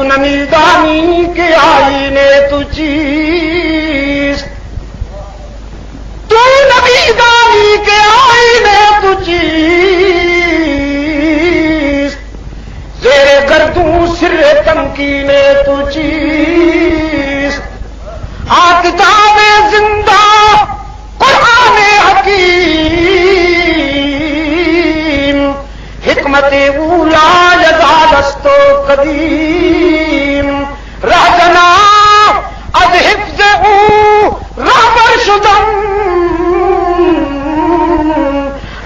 نمیدانی کے آئینے تو چیز، تو نمیدانی کے آئینے تو چیز، زیر گردوں سر تمکینے تو چیز، کتاب زندہ قرآن حکیم، حکمت اولا یزادست و قدیم، رہجنا از حفظ او رہبر شدم،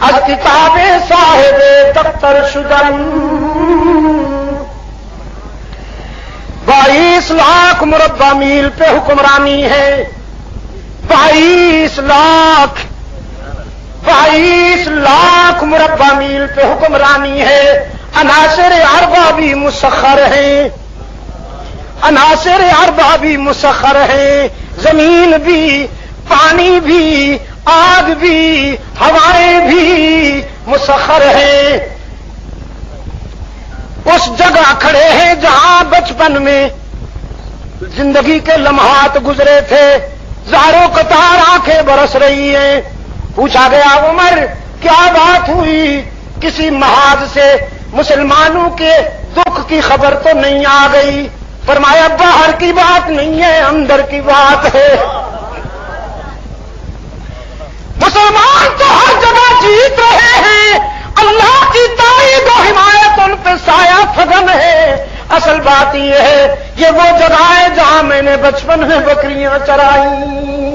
از کتاب صاحب دفتر شدم۔ 22 لاکھ مربع میل پہ حکمرانی ہے، 22 لاکھ مربع میل پہ حکمرانی ہے۔ عناصر اربع بھی مسخر ہیں، عناصر اربع بھی مسخر ہیں، زمین بھی، پانی بھی، آگ بھی، ہوائیں بھی مسخر ہیں۔ اس جگہ کھڑے ہیں جہاں بچپن میں زندگی کے لمحات گزرے تھے، زاروں قطار آنکھیں برس رہی ہیں۔ پوچھا گیا عمر کیا بات ہوئی؟ کسی محاذ سے مسلمانوں کے دکھ کی خبر تو نہیں آ گئی؟ فرمایا باہر کی بات نہیں ہے، اندر کی بات ہے۔ مسلمان تو ہر جگہ جیت رہے ہیں، اللہ کی تائید و حمایت ان پہ سایہ فگن ہے۔ اصل بات یہ ہے، یہ وہ جگہ ہے جہاں میں نے بچپن میں بکریاں چرائی،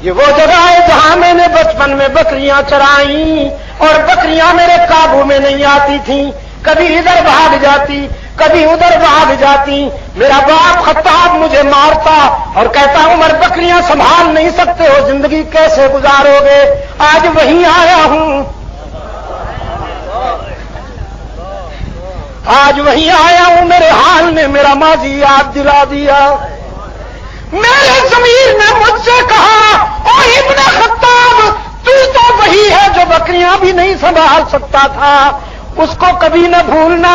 یہ وہ جگہ ہے جہاں میں نے بچپن میں بکریاں چرائی، اور بکریاں میرے قابو میں نہیں آتی تھیں، کبھی ادھر بھاگ جاتی، کبھی ادھر بھاگ جاتی۔ میرا باپ خطاب مجھے مارتا اور کہتا عمر بکریاں سنبھال نہیں سکتے ہو، زندگی کیسے گزارو گے؟ آج وہیں آیا ہوں، آج وہیں آیا ہوں، میرے حال نے میرا ماضی یاد دلا دیا۔ میرے ضمیر نے مجھ سے کہا او ابن خطاب، تو وہی ہے جو بکریاں بھی نہیں سنبھال سکتا تھا، اس کو کبھی نہ بھولنا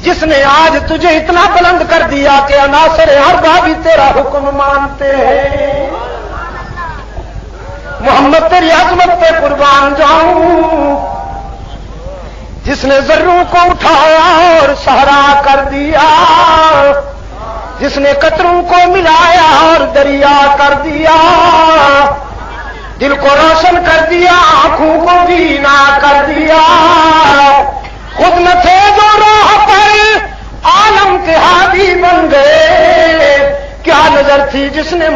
جس نے آج تجھے اتنا بلند کر دیا کہ عناصر اربع بھی تیرا حکم مانتے ہیں۔ محمد تیری عظمت پہ قربان جاؤں، جس نے ذروں کو اٹھایا اور صحرا کر دیا، جس نے قطروں کو ملایا اور دریا کر دیا، دل کو روشن کر دیا، آنکھوں کو بینا کر دیا، خود نہ تھے جو راہ پر عالم کے ہادی بن گئے، کیا نظر تھی جس نے